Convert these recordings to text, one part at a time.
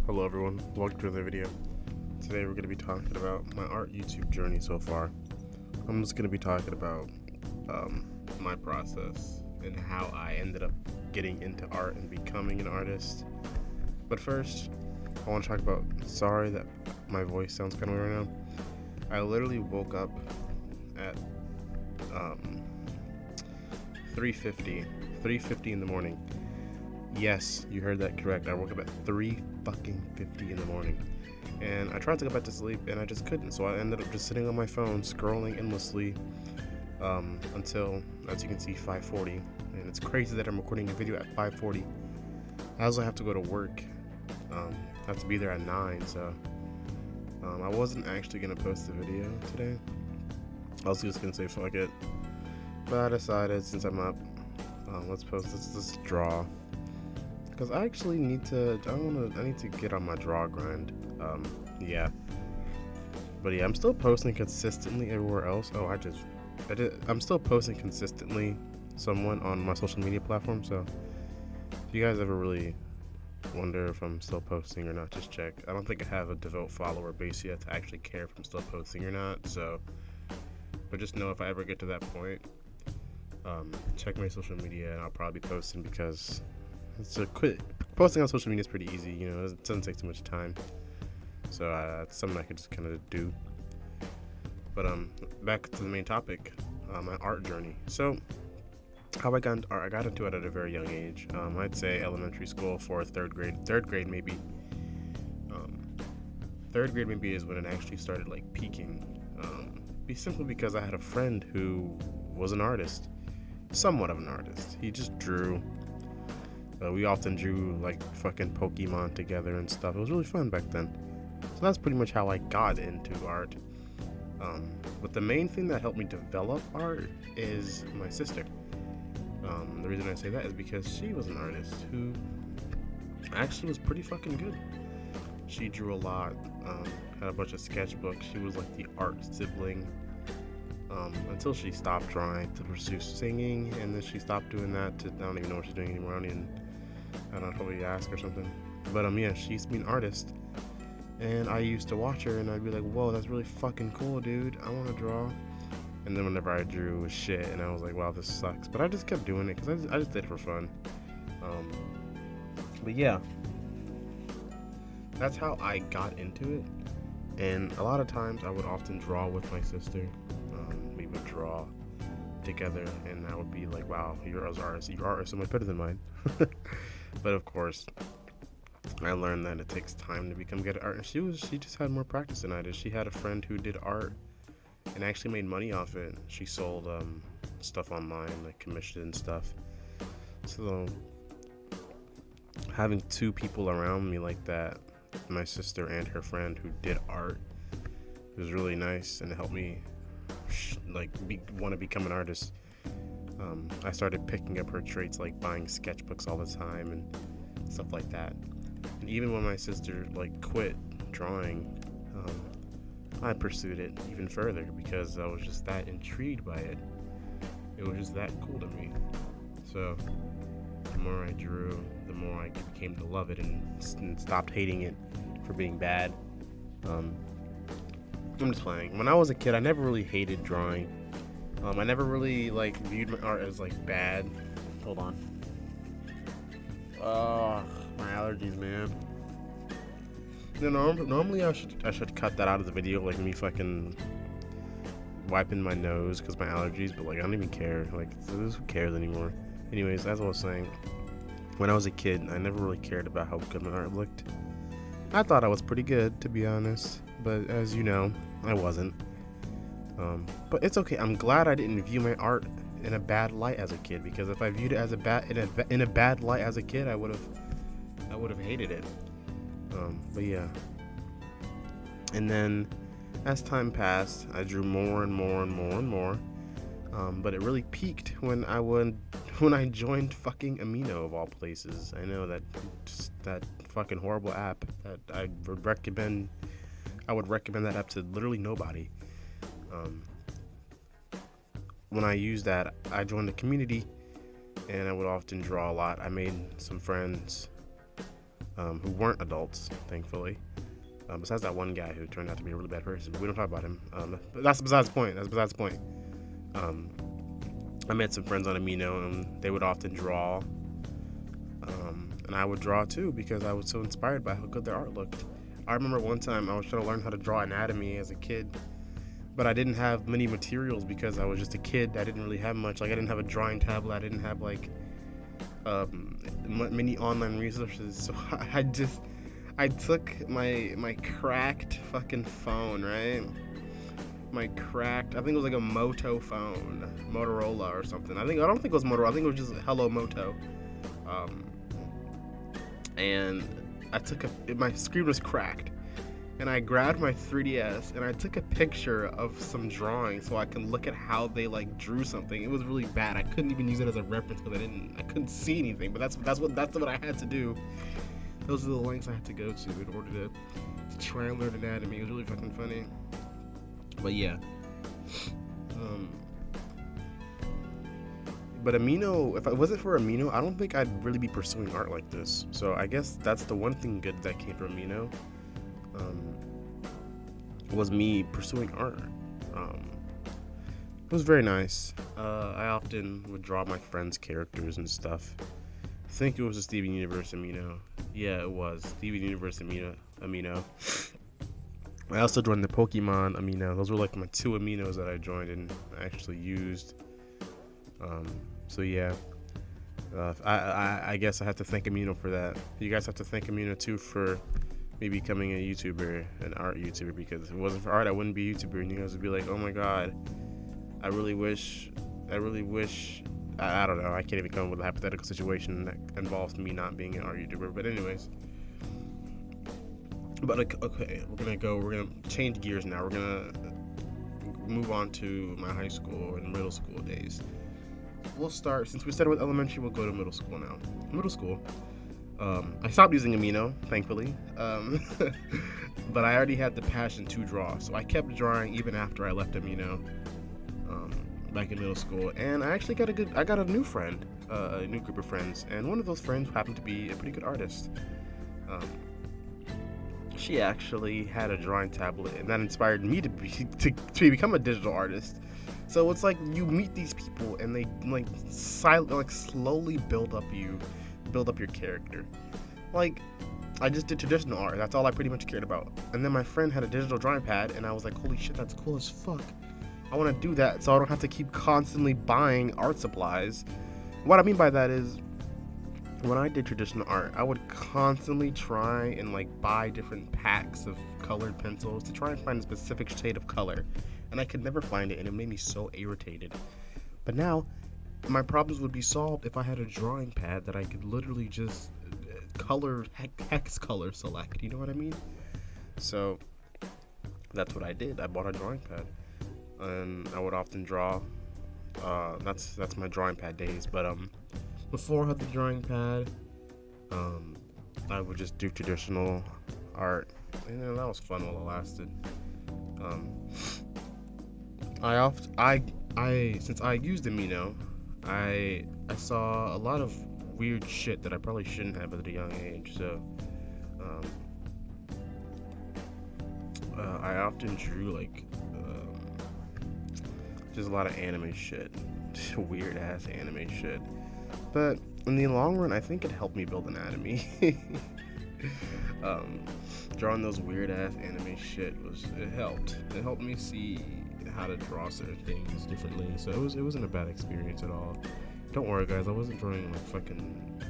Hello everyone, welcome to another video. Today we're going to be talking about my art YouTube journey so far. I'm just going to be talking about my process and how I ended up getting into art and becoming an artist. But first, I want to talk about, sorry that my voice sounds kind of weird right now. I literally woke up at 3:50 in the morning. Yes, you heard that correct. I woke up at 3:50 in the morning, and I tried to go back to sleep, and I just couldn't. So I ended up just sitting on my phone, scrolling endlessly until, as you can see, 5:40. And it's crazy that I'm recording a video at 5:40. I also have to go to work. I have to be there at 9. So I wasn't actually gonna post the video today. I was just gonna say fuck it, but I decided since I'm up, let's post this draw. Because I actually need to, I need to get on my draw grind. Yeah. But yeah, I'm still posting consistently everywhere else. Oh, I'm still posting consistently somewhat on my social media platform. So if you guys ever really wonder if I'm still posting or not, just check. I don't think I have a devout follower base yet to actually care if I'm still posting or not. So, but just know if I ever get to that point, check my social media and I'll probably be posting because posting on social media is pretty easy, you know, it doesn't take too much time. So it's something I could just kind of do. But back to the main topic, my art journey. So how I got into art, I got into it at a very young age. I'd say elementary school, third grade maybe. Third grade maybe is when it actually started like peaking. Simply because I had a friend who was an artist, somewhat of an artist. He just drew. We often drew like fucking Pokemon together and stuff. It was really fun back then. So that's pretty much how I got into art. But the main thing that helped me develop art is my sister. The reason I say that is because she was an artist who actually was pretty fucking good. She drew a lot, had a bunch of sketchbooks. She was like the art sibling. Until she stopped trying to pursue singing, and then she stopped doing that. I don't even know what she's doing anymore. I don't know, probably ask her something. But yeah, she used to be an artist, and I used to watch her, and I'd be like, "Whoa, that's really fucking cool, dude. I want to draw." And then whenever I drew, it was shit, and I was like, "Wow, this sucks." But I just kept doing it because I just did it for fun. But yeah, that's how I got into it. And a lot of times, I would often draw with my sister. We would draw together, and I would be like, "Wow, your art is so much better than mine." But of course, I learned that it takes time to become good at art, and she just had more practice than I did. She had a friend who did art and actually made money off it. She sold stuff online, like commissioned and stuff. So having two people around me like that, my sister and her friend who did art, was really nice, and it helped me want to become an artist. I started picking up her traits, like buying sketchbooks all the time and stuff like that. And even when my sister quit drawing, I pursued it even further because I was just that intrigued by it. It was just that cool to me. So the more I drew, the more I came to love it and stopped hating it for being bad. I'm just playing. When I was a kid, I never really hated drawing. I never really viewed my art as bad. Hold on. My allergies, man. Normally I should cut that out of the video, like me fucking wiping my nose because my allergies. But I don't even care. Who cares anymore? Anyways, as I was saying, when I was a kid, I never really cared about how good my art looked. I thought I was pretty good, to be honest. But as you know, I wasn't. But it's okay. I'm glad I didn't view my art in a bad light as a kid, because if I viewed it as in a bad light as a kid, I would have hated it. But yeah. And then as time passed, I drew more and more and more and more. But it really peaked when I joined fucking Amino of all places. I know that fucking horrible app that I would recommend that app to literally nobody. When I used that, I joined the community, and I would often draw a lot. I made some friends who weren't adults, thankfully. Besides that one guy who turned out to be a really bad person. But we don't talk about him. But that's besides the point. That's besides the point. I met some friends on Amino, and they would often draw. And I would draw too because I was so inspired by how good their art looked. I remember one time I was trying to learn how to draw anatomy as a kid, but I didn't have many materials because I was just a kid. I didn't really have much. Like, I didn't have a drawing tablet. I didn't have like many online resources. So I took my cracked fucking phone, right? I think it was like a Moto phone, Motorola or something. I don't think it was Motorola. I think it was just Hello Moto. And my screen was cracked, and I grabbed my 3DS and I took a picture of some drawings so I can look at how they like drew something. It was really bad. I couldn't even use it as a reference because I couldn't see anything. But that's what I had to do. Those are the lengths I had to go to in order to try and learn anatomy. It was really fucking funny. But yeah. But Amino, if it wasn't for Amino, I don't think I'd really be pursuing art like this. So I guess that's the one thing good that came from Amino. Was me pursuing art. It was very nice. I often would draw my friends' characters and stuff. I think it was a Steven Universe Amino. Yeah, it was Steven Universe Amino. I also joined the Pokemon Amino. Those were like my two Aminos that I joined and actually used. So yeah, I guess I have to thank Amino for that. You guys have to thank Amino too for me becoming a YouTuber, an art YouTuber, because if it wasn't for art, I wouldn't be a YouTuber, and you guys would be like, oh my god, I really wish, I don't know, I can't even come up with a hypothetical situation that involves me not being an art YouTuber, but anyways. But okay, we're gonna change gears now. We're gonna move on to my high school and middle school days. We'll start, since we started with elementary, we'll go to middle school now. Middle school. I stopped using Amino, thankfully, but I already had the passion to draw, so I kept drawing even after I left Amino back in middle school. And I actually got a new friend, a new group of friends, and one of those friends happened to be a pretty good artist. She actually had a drawing tablet, and that inspired me to become a digital artist. So it's like you meet these people, and they slowly build up your character. Like, I just did traditional art. That's all I pretty much cared about. And then my friend had a digital drawing pad, and I was like, holy shit, that's cool as fuck. I want to do that so I don't have to keep constantly buying art supplies. What I mean by that is, when I did traditional art, I would constantly try and buy different packs of colored pencils to try and find a specific shade of color. And I could never find it, and it made me so irritated. But now, my problems would be solved if I had a drawing pad that I could literally just hex color select, you know what I mean? So that's what I did. I bought a drawing pad, and I would often draw. That's my drawing pad days. But before I had the drawing pad, I would just do traditional art, and that was fun while it lasted. Since I used Amino, I saw a lot of weird shit that I probably shouldn't have at a young age. So I often drew just a lot of anime shit, weird ass anime shit. But in the long run, I think it helped me build anatomy. Drawing those weird ass anime shit it helped. It helped me see how to draw certain things differently. So it wasn't a bad experience at all. Don't worry, guys. I wasn't drawing fucking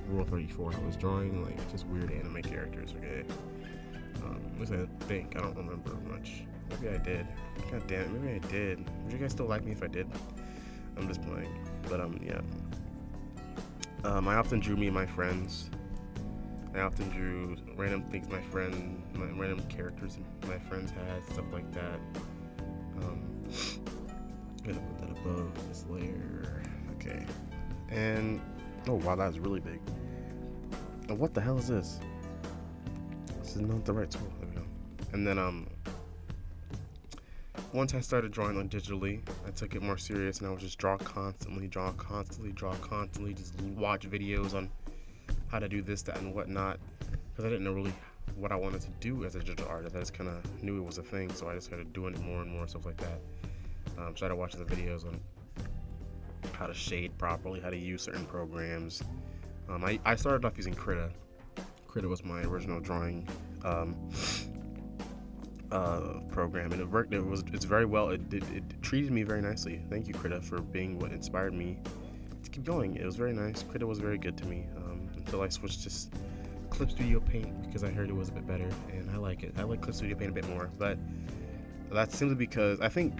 Rule 34. I was drawing just weird anime characters. Okay. At least I think. I don't remember much. Maybe I did. God damn it. Maybe I did. Would you guys still like me if I did? I'm just playing. But yeah. I often drew me and my friends. I often drew random things random characters my friends had, stuff like that. I'm gonna put that above this layer. Okay. And oh wow, that was really big. And what the hell is this? This is not the right tool. There we go. And then once I started drawing digitally, I took it more serious, and I would just draw constantly, just watch videos on how to do this, that, and whatnot, because I didn't know really what I wanted to do as a digital artist. I just kind of knew it was a thing, so I just started doing it more and more, stuff like that. Started watching the videos on how to shade properly, how to use certain programs. I started off using Krita. Krita was my original drawing program, and it worked. It's very well. It treated me very nicely. Thank you, Krita, for being what inspired me to keep going. It was very nice. Krita was very good to me until I switched to Clip Studio Paint, because I heard it was a bit better, and I like it. I like Clip Studio Paint a bit more, but that's simply because I think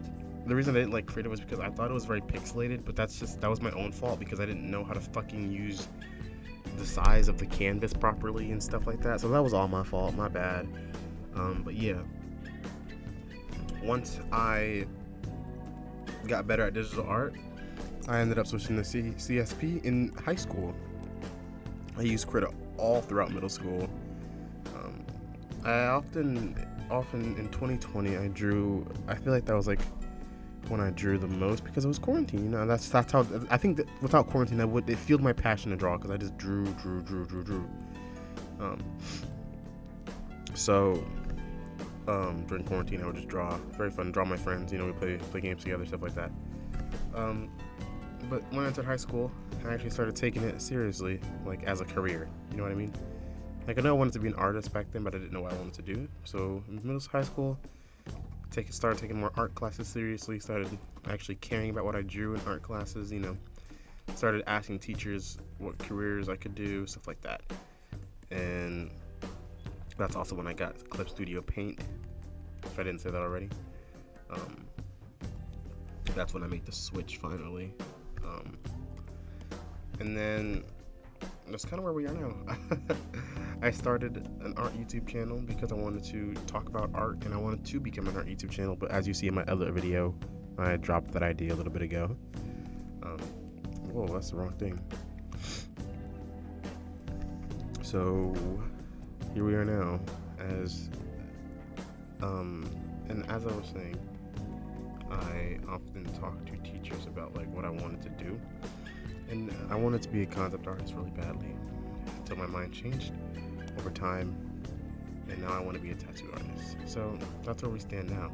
the reason I didn't like Krita was because I thought it was very pixelated, but that was my own fault, because I didn't know how to fucking use the size of the canvas properly and stuff like that. So that was all my fault, my bad. But yeah, once I got better at digital art, I ended up switching to CSP in high school. I used Krita all throughout middle school. I often in 2020 I drew. I feel like that was like when I drew the most, because it was quarantine. That's how I think that without quarantine it fueled my passion to draw, because I just drew. So during quarantine I would just draw. Very fun. Draw my friends. We play games together, stuff like that. But when I entered high school, I actually started taking it seriously, like as a career. You know what I mean? Like, I know I wanted to be an artist back then, but I didn't know what I wanted to do. So in high school, started taking more art classes seriously. Started actually caring about what I drew in art classes. Started asking teachers what careers I could do, stuff like that. And that's also when I got Clip Studio Paint, if I didn't say that already. That's when I made the switch finally. And then that's kind of where we are now. I started an art YouTube channel because I wanted to talk about art, and I wanted to become an art YouTube channel. But as you see in my other video, I dropped that idea a little bit ago. Whoa, that's the wrong thing. So here we are now. And as I was saying, I often talk to teachers about like what I wanted to do, and I wanted to be a concept artist really badly, until my mind changed over time, and now I want to be a tattoo artist. So that's where we stand now.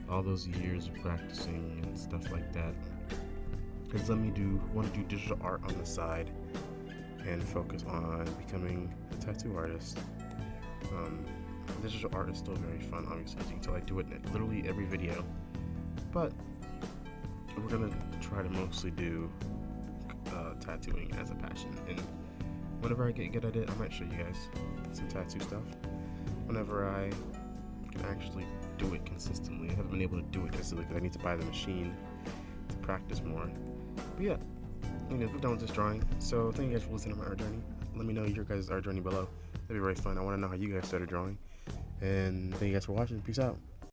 All those years of practicing and stuff like that has let me want to do digital art on the side and focus on becoming a tattoo artist. Digital art is still very fun, obviously, as you can tell. I do it in literally every video, but we're gonna try to mostly do tattooing as a passion, and whenever I get good at it, I might show you guys some tattoo stuff. Whenever I can actually do it consistently. I haven't been able to do it consistently because I need to buy the machine to practice more. But yeah, we're done with this drawing. So thank you guys for listening to my art journey. Let me know your guys' art journey below. That'd be very fun. I want to know how you guys started drawing. And thank you guys for watching. Peace out.